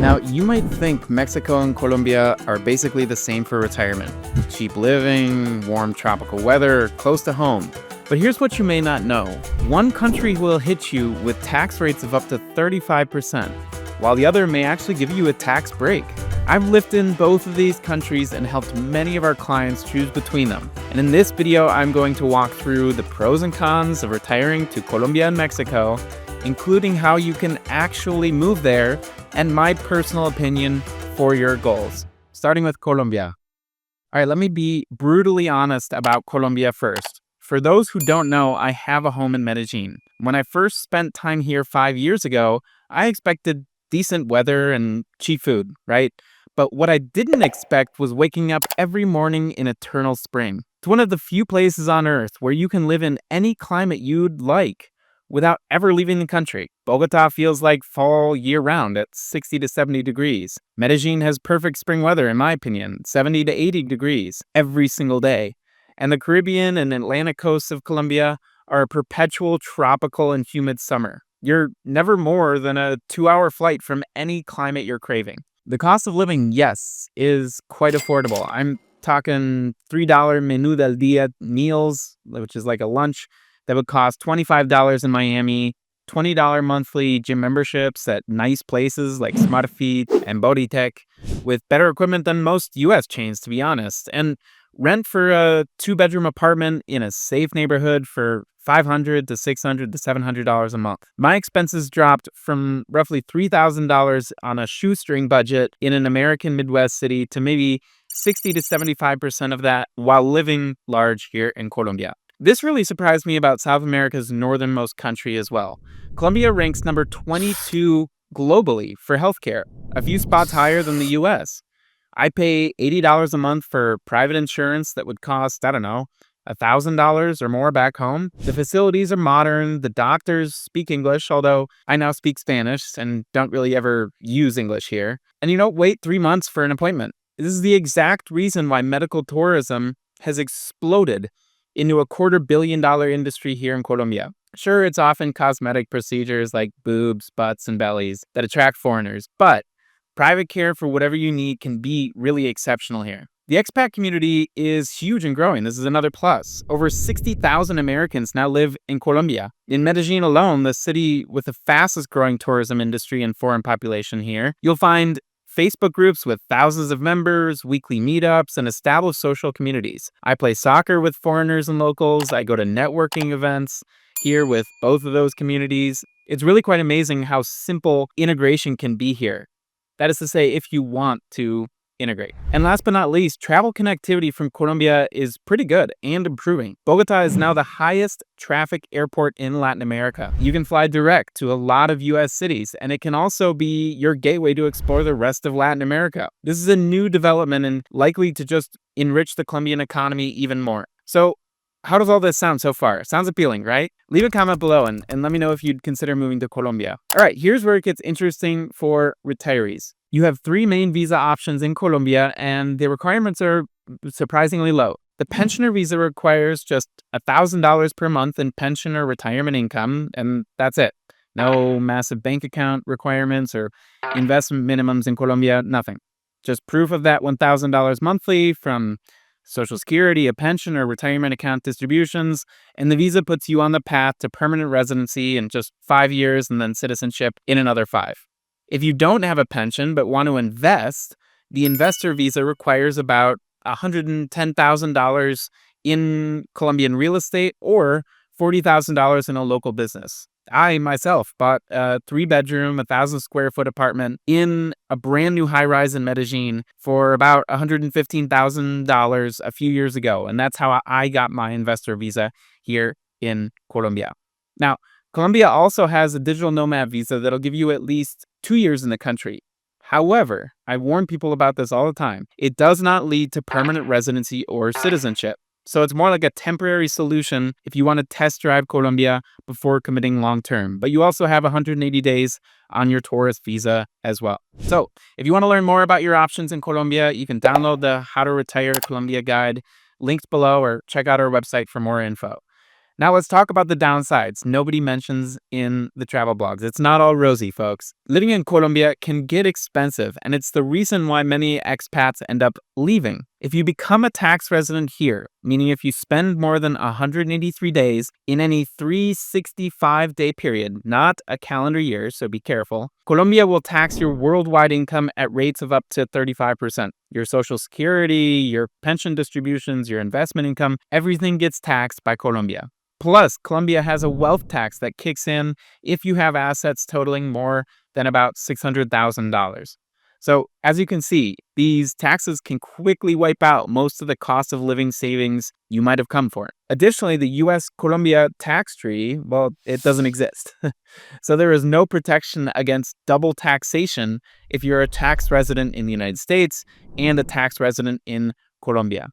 Now, you might think Mexico and Colombia are basically the same for retirement. Cheap living, warm tropical weather, close to home. But here's what you may not know. One country will hit you with tax rates of up to 35%, while the other may actually give you a tax break. I've lived in both of these countries and helped many of our clients choose between them. And in this video, I'm going to walk through the pros and cons of retiring to Colombia and Mexico, including how you can actually move there and my personal opinion for your goals. Starting with Colombia. All right, let me be brutally honest about Colombia first. For those who don't know, I have a home in Medellin. When I first spent time here 5 years ago, I expected decent weather and cheap food, right? But what I didn't expect was waking up every morning in eternal spring. It's one of the few places on earth where you can live in any climate you'd like without ever leaving the country. Bogota feels like fall year-round at 60 to 70 degrees. Medellin has perfect spring weather, in my opinion, 70 to 80 degrees every single day. And the Caribbean and Atlantic coasts of Colombia are a perpetual tropical and humid summer. You're never more than a 2-hour flight from any climate you're craving. The cost of living, yes, is quite affordable. I'm talking $3 menú del día meals, which is like a lunch, that would cost $25 in Miami, $20 monthly gym memberships at nice places like Smart Fit and Bodytech, with better equipment than most US chains, to be honest. And rent for a 2-bedroom apartment in a safe neighborhood for $500 to $600 to $700 a month. My expenses dropped from roughly $3,000 on a shoestring budget in an American Midwest city to maybe 60 to 75% of that while living large here in Colombia. This really surprised me about South America's northernmost country as well. Colombia ranks number 22 globally for healthcare, a few spots higher than the US. I pay $80 a month for private insurance that would cost, I don't know, $1,000 or more back home. The facilities are modern, the doctors speak English, although I now speak Spanish and don't really ever use English here. And you don't wait 3 months for an appointment. This is the exact reason why medical tourism has exploded into a $250 million industry here in Colombia. Sure, it's often cosmetic procedures like boobs, butts, and bellies that attract foreigners, but private care for whatever you need can be really exceptional here. The expat community is huge and growing. This is another plus. Over 60,000 Americans now live in Colombia. In Medellin alone, the city with the fastest growing tourism industry and foreign population here, you'll find Facebook groups with thousands of members, weekly meetups, and established social communities. I play soccer with foreigners and locals. I go to networking events here with both of those communities. It's really quite amazing how simple integration can be here. That is to say, if you want to integrate. And last but not least, travel connectivity from Colombia is pretty good and improving. Bogota is now the highest traffic airport in Latin America. You can fly direct to a lot of US cities, and it can also be your gateway to explore the rest of Latin America. This is a new development and likely to just enrich the Colombian economy even more. So, how does all this sound so far? Sounds appealing, right? Leave a comment below and let me know if you'd consider moving to Colombia. All right, here's where it gets interesting for retirees. You have 3 main visa options in Colombia, and the requirements are surprisingly low. The pensioner visa requires just $1,000 per month in pension or retirement income, and that's it. No massive bank account requirements or investment minimums in Colombia, nothing. Just proof of that $1,000 monthly from Social Security, a pension, or retirement account distributions, and the visa puts you on the path to permanent residency in just 5 years and then citizenship in another 5. If you don't have a pension but want to invest, the investor visa requires about $110,000 in Colombian real estate or $40,000 in a local business. I myself bought a 3-bedroom, 1,000 square foot apartment in a brand new high-rise in Medellin for about $115,000 a few years ago. And that's how I got my investor visa here in Colombia. Now, Colombia also has a digital nomad visa that'll give you at least 2 years in the country. However, I warn people about this all the time. It does not lead to permanent residency or citizenship. So it's more like a temporary solution if you want to test drive Colombia before committing long term. But you also have 180 days on your tourist visa as well. So if you want to learn more about your options in Colombia, you can download the How to Retire to Colombia guide linked below or check out our website for more info. Now let's talk about the downsides nobody mentions in the travel blogs. It's not all rosy, folks. Living in Colombia can get expensive, and it's the reason why many expats end up leaving. If you become a tax resident here, meaning if you spend more than 183 days in any 365-day period, not a calendar year, so be careful, Colombia will tax your worldwide income at rates of up to 35%. Your social security, your pension distributions, your investment income, everything gets taxed by Colombia. Plus, Colombia has a wealth tax that kicks in if you have assets totaling more than about $600,000. So, as you can see, these taxes can quickly wipe out most of the cost of living savings you might have come for. Additionally, the US Colombia tax treaty, well, it doesn't exist. So, there is no protection against double taxation if you're a tax resident in the United States and a tax resident in Colombia.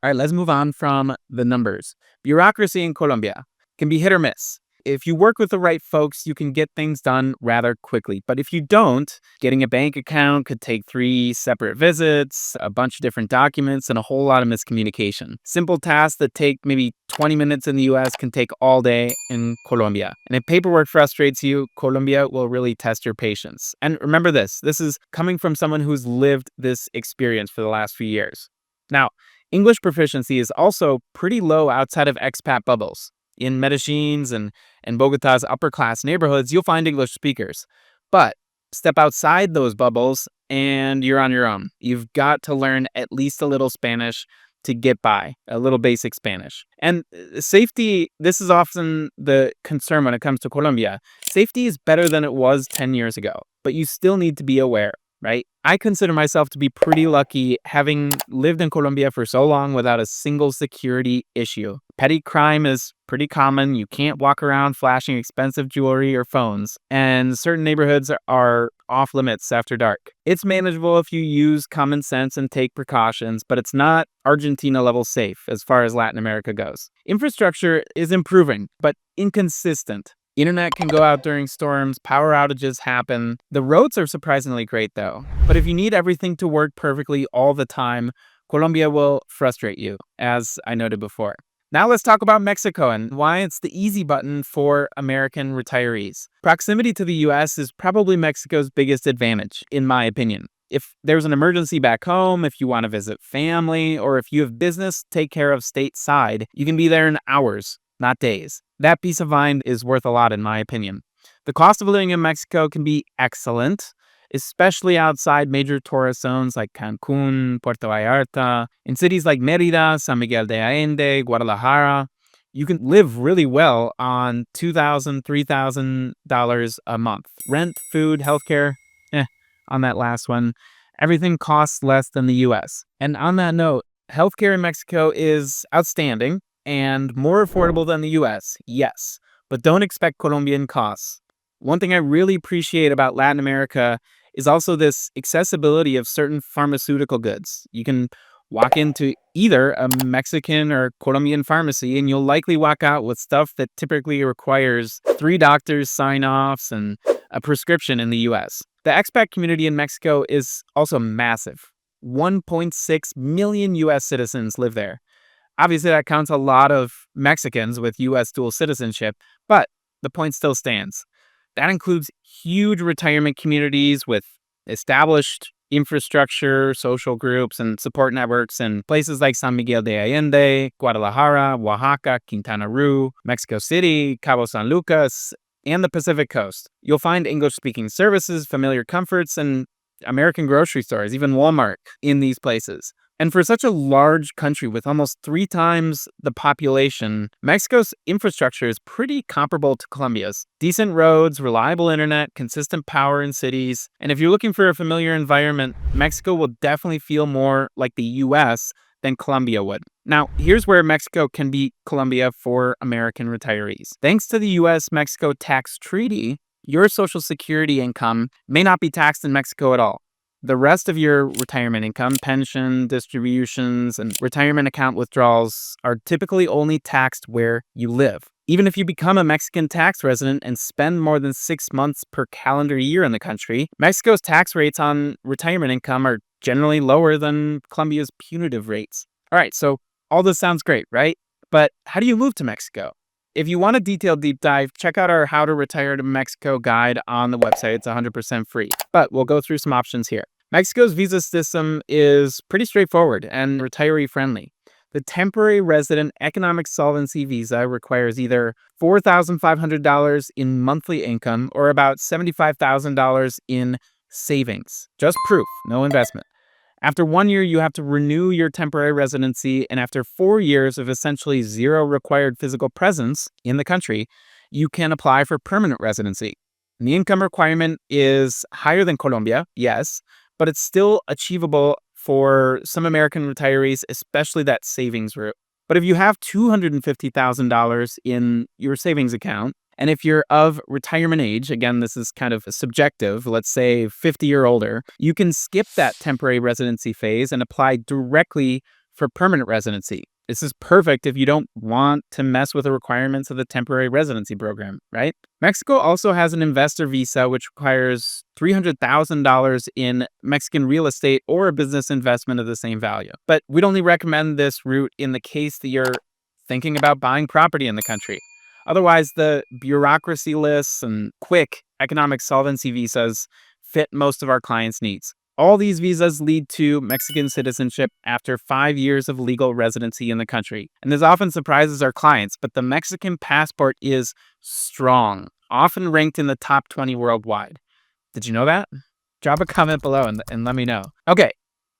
All right, let's move on from the numbers. Bureaucracy in Colombia can be hit or miss. If you work with the right folks, you can get things done rather quickly. But if you don't, getting a bank account could take 3 separate visits, a bunch of different documents, and a whole lot of miscommunication. Simple tasks that take maybe 20 minutes in the US can take all day in Colombia. And if paperwork frustrates you, Colombia will really test your patience. And remember this is coming from someone who's lived this experience for the last few years. Now, English proficiency is also pretty low outside of expat bubbles. In Medellin's and Bogota's upper-class neighborhoods, you'll find English speakers. But step outside those bubbles and you're on your own. You've got to learn at least a little Spanish to get by, a little basic Spanish. And safety, this is often the concern when it comes to Colombia. Safety is better than it was 10 years ago, but you still need to be aware. Right? I consider myself to be pretty lucky having lived in Colombia for so long without a single security issue. Petty crime is pretty common. You can't walk around flashing expensive jewelry or phones, and certain neighborhoods are off limits after dark. It's manageable if you use common sense and take precautions, but it's not Argentina level safe as far as Latin America goes. Infrastructure is improving, but inconsistent. Internet can go out during storms, power outages happen. The roads are surprisingly great though. But if you need everything to work perfectly all the time, Colombia will frustrate you, as I noted before. Now let's talk about Mexico and why it's the easy button for American retirees. Proximity to the US is probably Mexico's biggest advantage, in my opinion. If there's an emergency back home, if you want to visit family, or if you have business take care of stateside, you can be there in hours, not days. That peace of mind is worth a lot, in my opinion. The cost of living in Mexico can be excellent, especially outside major tourist zones like Cancun, Puerto Vallarta. In cities like Mérida, San Miguel de Allende, Guadalajara, you can live really well on $2,000, $3,000 a month. Rent, food, healthcare, on that last one, everything costs less than the US. And on that note, healthcare in Mexico is outstanding and more affordable than the US, yes, but don't expect Colombian costs. One thing I really appreciate about Latin America is also this accessibility of certain pharmaceutical goods. You can walk into either a Mexican or Colombian pharmacy and you'll likely walk out with stuff that typically requires 3 doctors' sign-offs and a prescription in the US. The expat community in Mexico is also massive. 1.6 million US citizens live there. Obviously, that counts a lot of Mexicans with U.S. dual citizenship, but the point still stands. That includes huge retirement communities with established infrastructure, social groups, and support networks in places like San Miguel de Allende, Guadalajara, Oaxaca, Quintana Roo, Mexico City, Cabo San Lucas, and the Pacific Coast. You'll find English-speaking services, familiar comforts, and American grocery stores, even Walmart, in these places. And for such a large country with almost 3 times the population, Mexico's infrastructure is pretty comparable to Colombia's. Decent roads, reliable internet, consistent power in cities. And if you're looking for a familiar environment, Mexico will definitely feel more like the US than Colombia would. Now, here's where Mexico can beat Colombia for American retirees. Thanks to the US-Mexico tax treaty, your Social Security income may not be taxed in Mexico at all. The rest of your retirement income, pension, distributions, and retirement account withdrawals are typically only taxed where you live. Even if you become a Mexican tax resident and spend more than 6 months per calendar year in the country, Mexico's tax rates on retirement income are generally lower than Colombia's punitive rates. All right, so all this sounds great, right? But how do you move to Mexico? If you want a detailed deep dive, check out our How to Retire to Mexico guide on the website. It's 100% free. But we'll go through some options here. Mexico's visa system is pretty straightforward and retiree friendly. The temporary resident economic solvency visa requires either $4,500 in monthly income or about $75,000 in savings. Just proof, no investment. After 1 year, you have to renew your temporary residency, and after 4 years of essentially zero required physical presence in the country, you can apply for permanent residency. And the income requirement is higher than Colombia, yes, but it's still achievable for some American retirees, especially that savings route. But if you have $250,000 in your savings account, and if you're of retirement age, again, this is kind of subjective, let's say 50 or older, you can skip that temporary residency phase and apply directly for permanent residency. This is perfect if you don't want to mess with the requirements of the temporary residency program, right? Mexico also has an investor visa, which requires $300,000 in Mexican real estate or a business investment of the same value. But we'd only recommend this route in the case that you're thinking about buying property in the country. Otherwise, the bureaucracy lists and quick economic solvency visas fit most of our clients' needs. All these visas lead to Mexican citizenship after 5 years of legal residency in the country. And this often surprises our clients, but the Mexican passport is strong, often ranked in the top 20 worldwide. Did you know that? Drop a comment below and let me know. Okay,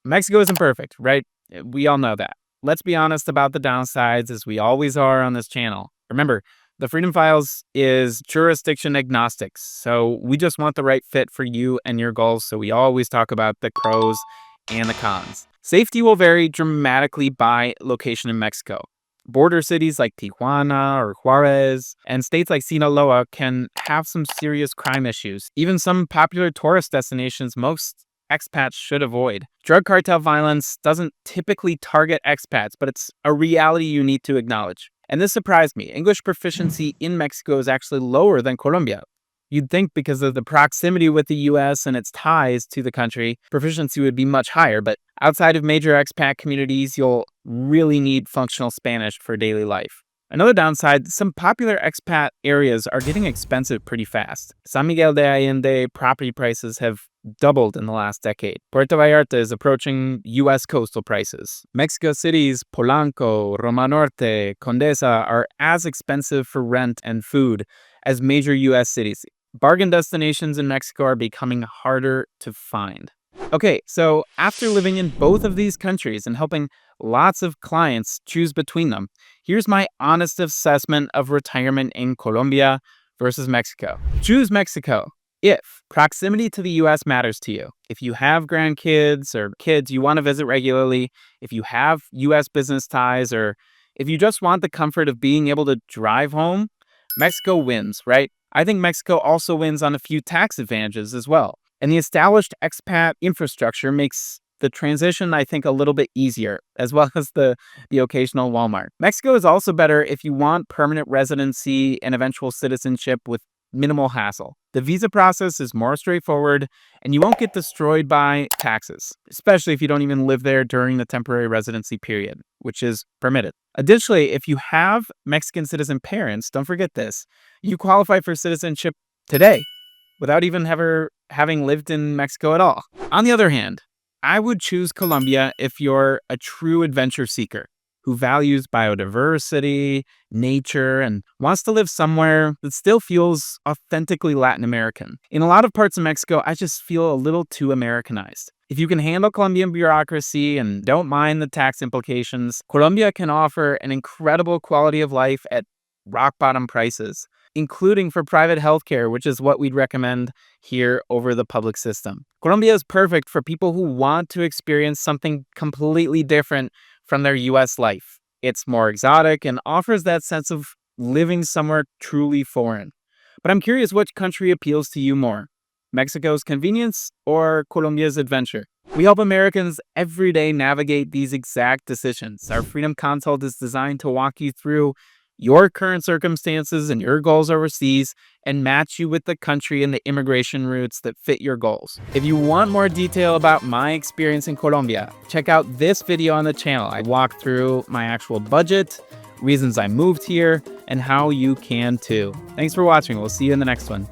Mexico isn't perfect, right? We all know that. Let's be honest about the downsides, as we always are on this channel. Remember, the Freedom Files is jurisdiction agnostic, so we just want the right fit for you and your goals, so we always talk about the pros and the cons. Safety will vary dramatically by location in Mexico. Border cities like Tijuana or Juarez and states like Sinaloa can have some serious crime issues. Even some popular tourist destinations most expats should avoid. Drug cartel violence doesn't typically target expats, but it's a reality you need to acknowledge. And this surprised me. English proficiency in Mexico is actually lower than Colombia. You'd think because of the proximity with the US and its ties to the country, proficiency would be much higher, but outside of major expat communities, you'll really need functional Spanish for daily life. Another downside, some popular expat areas are getting expensive pretty fast. San Miguel de Allende property prices have doubled in the last decade. Puerto Vallarta is approaching U.S. coastal prices. Mexico City's Polanco, Roma Norte, Condesa are as expensive for rent and food as major U.S. cities. Bargain destinations in Mexico are becoming harder to find. Okay, so after living in both of these countries and helping lots of clients choose between them, here's my honest assessment of retirement in Colombia versus Mexico. Choose Mexico if proximity to the US matters to you. If you have grandkids or kids you want to visit regularly, if you have US business ties, or if you just want the comfort of being able to drive home, Mexico wins, right? I think Mexico also wins on a few tax advantages as well. And the established expat infrastructure makes the transition, I think, a little bit easier, as well as the occasional Walmart. Mexico is also better if you want permanent residency and eventual citizenship with minimal hassle. The visa process is more straightforward, and you won't get destroyed by taxes, especially if you don't even live there during the temporary residency period, which is permitted. Additionally, if you have Mexican citizen parents, don't forget this, you qualify for citizenship today without even ever having lived in Mexico at all. On the other hand, I would choose Colombia if you're a true adventure seeker who values biodiversity, nature, and wants to live somewhere that still feels authentically Latin American. In a lot of parts of Mexico, I just feel a little too Americanized. If you can handle Colombian bureaucracy and don't mind the tax implications, Colombia can offer an incredible quality of life at rock-bottom prices, including for private healthcare, which is what we'd recommend here over the public system. Colombia is perfect for people who want to experience something completely different from their US life. It's more exotic and offers that sense of living somewhere truly foreign. But I'm curious, which country appeals to you more? Mexico's convenience or Colombia's adventure? We help Americans every day navigate these exact decisions. Our Freedom Consult is designed to walk you through your current circumstances and your goals overseas and match you with the country and the immigration routes that fit your goals. If you want more detail about my experience in Colombia, check out this video on the channel. I walk through my actual budget, reasons I moved here, and how you can too. Thanks for watching. We'll see you in the next one.